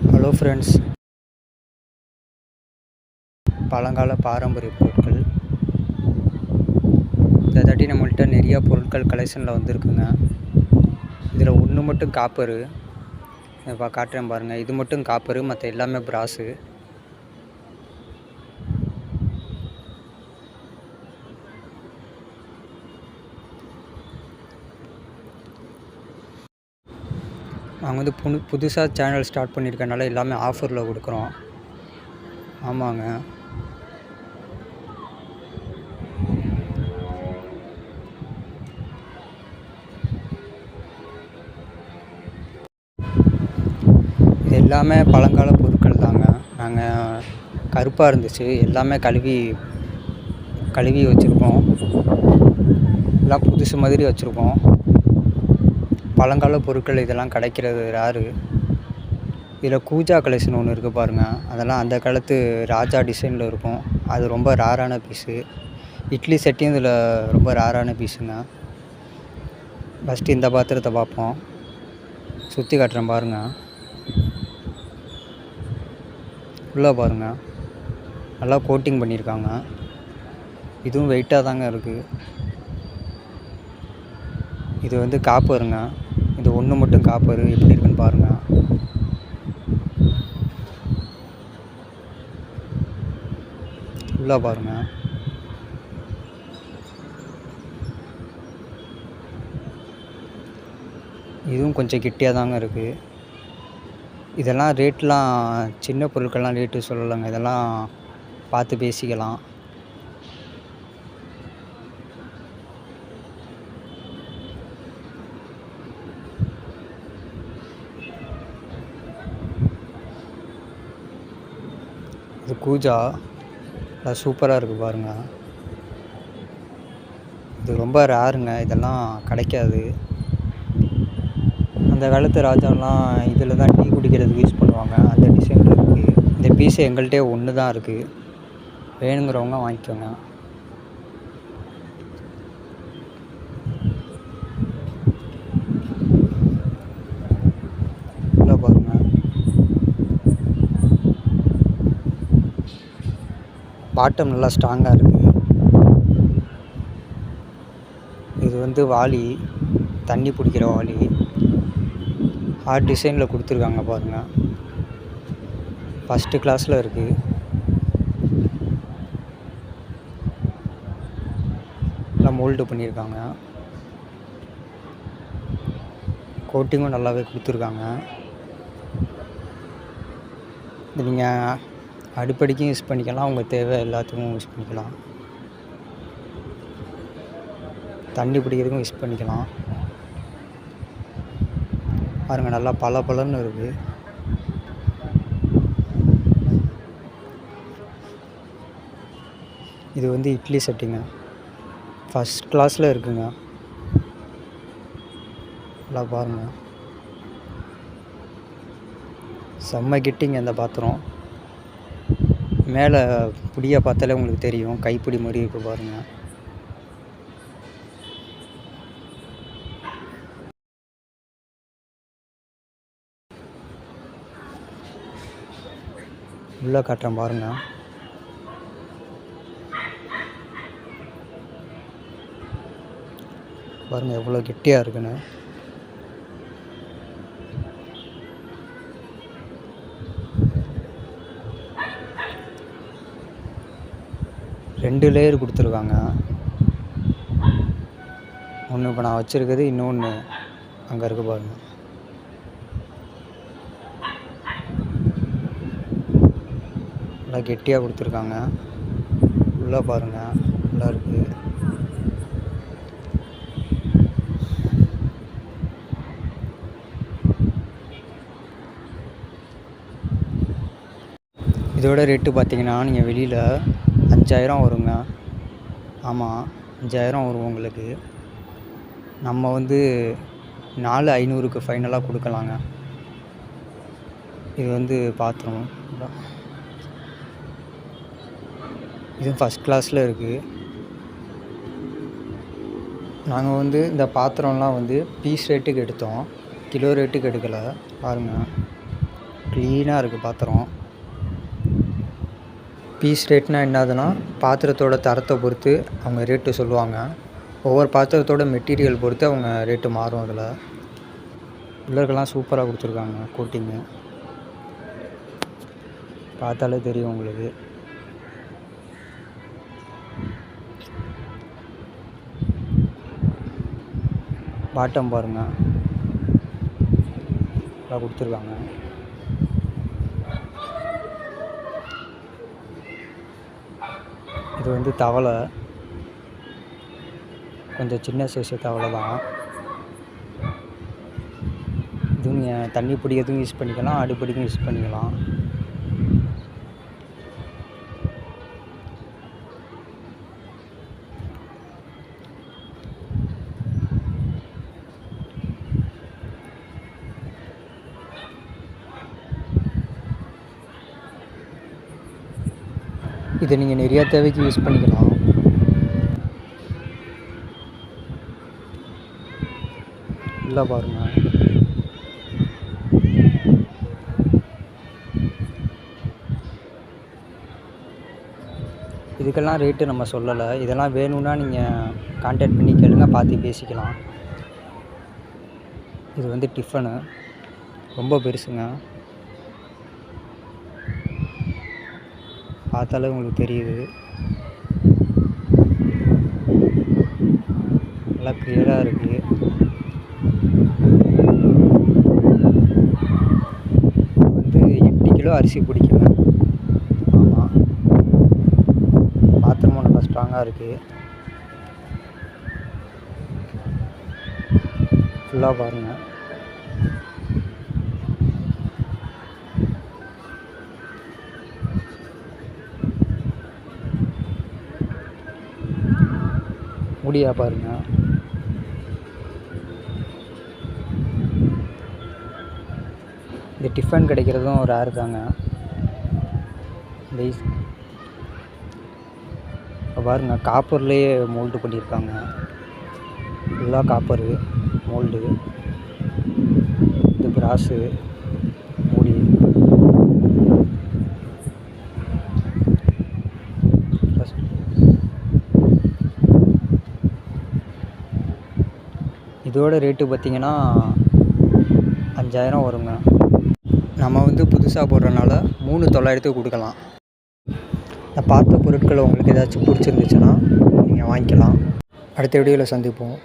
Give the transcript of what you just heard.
Hello friends, பழங்கால பாரம்பரிய பொருட்கள் இதை தாட்டி நம்மள்கிட்ட நிறையா பொருட்கள் கலெக்ஷனில் வந்திருக்குங்க. இதில் ஒன்று மட்டும் காப்பரு, இப்போ காட்டுறேன் பாருங்கள். இது மட்டும் காப்பரு, மற்ற எல்லாமே பிராஸு. நாங்கள் வந்து புதுசாக சேனல் ஸ்டார்ட் பண்ணியிருக்கனால எல்லாமே ஆஃபரில் கொடுக்குறோம். ஆமாங்க, இது எல்லாமே பழங்கால பொருட்கள் தாங்க. நாங்கள் கருப்பாக இருந்துச்சு, எல்லாமே கழுவி வச்சுருக்கோம். எல்லாம் புதுசு மாதிரி வச்சுருக்கோம். பழங்கால பொருட்கள் இதெல்லாம் கிடைக்கிறது ரேரு. இதில் கூஜா கலெக்ஷன் ஒன்று இருக்குது பாருங்கள். அதெல்லாம் அந்த காலத்து ராஜா டிசைனில் இருக்கும். அது ரொம்ப ரேரான பீஸு. இட்லி செட்டையும் இதில் ரொம்ப ரேரான பீஸுங்க. ஃபஸ்ட்டு இந்த பாத்திரத்தை பார்ப்போம். சுற்றி காட்டுறேன் பாருங்கள். உள்ளே பாருங்கள், நல்லா கோட்டிங் பண்ணியிருக்காங்க. இதுவும் வெயிட்டாக தாங்க இருக்குது. இது வந்து காப்பருங்க. இது ஒன்று மட்டும் காப்பரு. எப்படி இருக்குன்னு பாருங்கள். உள்ளே பாருங்கள். இதுவும் கொஞ்சம் கெட்டியாக தாங்க இருக்குது. இதெல்லாம் ரேட்லாம் சின்ன பொருட்கள்லாம் ரேட்டு சொல்லலைங்க. இதெல்லாம் பார்த்து பேசிக்கலாம். இது கூஜா நல்லா சூப்பராக இருக்குது பாருங்கள். இது ரொம்ப ரேருங்க, இதெல்லாம் கிடைக்காது. அந்த காலத்து ராஜாலாம் இதில் தான் டீ குடிக்கிறதுக்கு யூஸ் பண்ணுவாங்க. அந்த டிசைனில் இருக்குது. இந்த பீஸு எங்கள்கிட்டே ஒன்று தான் இருக்குது. வேணுங்கிறவங்க வாங்கிக்கோங்க. உள்ள பாருங்கள். பாட்டம் நல்லா ஸ்ட்ராங்காக இருக்குது. இது வந்து வாளி, தண்ணி பிடிக்கிற வாளி. ஹார்ட் டிசைனில் கொடுத்துருக்காங்க பாருங்கள். ஃபஸ்ட்டு கிளாஸில் இருக்குது. நல்லா மோல்டு பண்ணியிருக்காங்க. கோட்டிங்கும் நல்லாவே கொடுத்துருக்காங்க. இது நீங்கள் அடிப்படைக்கும் யூஸ் பண்ணிக்கலாம், உங்கள் தேவை எல்லாத்துக்கும் யூஸ் பண்ணிக்கலாம். தண்ணி பிடிக்கிறதுக்கும் யூஸ் பண்ணிக்கலாம். பாருங்கள், நல்லா பளபளன்னு இருக்குது. இது வந்து இட்லி செட்டிங்க. ஃபஸ்ட் கிளாஸில் இருக்குங்க. நல்லா பாருங்கள், செம்ம கிட்டிங்க இந்த பாத்திரம். மேலே பிடியை பார்த்தாலே உங்களுக்கு தெரியும், கைப்பிடி மாதிரி இருக்குது பாருங்கள். உள்ளே காட்டுறேன் பாருங்கள். பாருங்கள் எவ்வளோ கெட்டியாக இருக்குன்னு. ரெண்டு லேயர் கொடுத்துருக்காங்க. ஒன்று இப்போ நான் வச்சுருக்குது, இன்னொன்று அங்கே இருக்குது பாருங்கள். நல்லா கெட்டியாக கொடுத்துருக்காங்க. உள்ளே பாருங்கள், நல்லா இருக்குது. இதோட ரேட்டு பார்த்தீங்கன்னா நீங்கள் வெளியில் 5000 வருங்க. ஆமாம், 5000 வரும் உங்களுக்கு. நம்ம வந்து 4500க்கு ஃபைனலாக கொடுக்கலாங்க. இது வந்து பாத்திரம், இது ஃபஸ்ட் கிளாஸில் இருக்குது. நாங்கள் வந்து இந்த பாத்திரம்லாம் வந்து பீஸ் ரேட்டுக்கு எடுத்தோம், கிலோ ரேட்டுக்கு எடுக்கலை. பாருங்கள், க்ளீனாக இருக்குது பாத்திரம். பீஸ் ரேட்னால் என்னதுன்னா பாத்திரத்தோட தரத்தை பொறுத்து அவங்க ரேட்டு சொல்லுவாங்க. ஒவ்வொரு பாத்திரத்தோட மெட்டீரியல் பொறுத்து அவங்க ரேட்டு மாறும். அதில் உள்ளர்கள்லாம் சூப்பராக கொடுத்துருக்காங்க. கோட்டிங்கு பார்த்தாலே தெரியும் உங்களுக்கு. பாட்டம் பாருங்கள், நல்லா கொடுத்துருக்காங்க. இது வந்து தவளை, கொஞ்சம் சின்ன சைஸு தவளை தான். இது நீங்கள் தண்ணி பிடிக்கிறதுக்கும் யூஸ் பண்ணிக்கலாம், அடுப்படிக்கும் யூஸ் பண்ணிக்கலாம். இதை நீங்கள் நிறையா தேவைக்கு யூஸ் பண்ணிக்கலாம். நல்லா பாருங்கள். இதுக்கெல்லாம் ரேட்டு நம்ம சொல்லலை. இதெல்லாம் வேணும்னா நீங்கள் கான்டாக்ட் பண்ணி கேளுங்க, பார்த்து பேசிக்கலாம். இது வந்து டிஃபனு, ரொம்ப பெருசுங்க. பார்த்தாலே உங்களுக்கு தெரியுது. நல்லா கிளியராக இருக்குது. வந்து 8 கிலோ அரிசி பிடிக்குங்க. ஆமாம், பாத்திரமும் நல்லா ஸ்ட்ராங்காக இருக்குது. ஃபுல்லாக பாருங்கள். முடியா பாருங்கள். இந்த டிஃபன் கிடைக்கிறதும் ரேர் தாங்க. பாருங்கள், காப்பர்லேயே மோல்டு பண்ணியிருக்காங்க. ஃபுல்லாக காப்பரு மோல்டு. இது பிராஸு மூடி. இதோட ரேட்டு பார்த்திங்கன்னா 5000 வருங்க. நம்ம வந்து புதுசாக போடுறதுனால 3900 கொடுக்கலாம். நான் பார்த்த பொருட்கள் உங்களுக்கு ஏதாச்சும் பிடிச்சிருந்துச்சுன்னா நீங்கள் வாங்கிக்கலாம். அடுத்த வீடியோவில் சந்திப்போம்.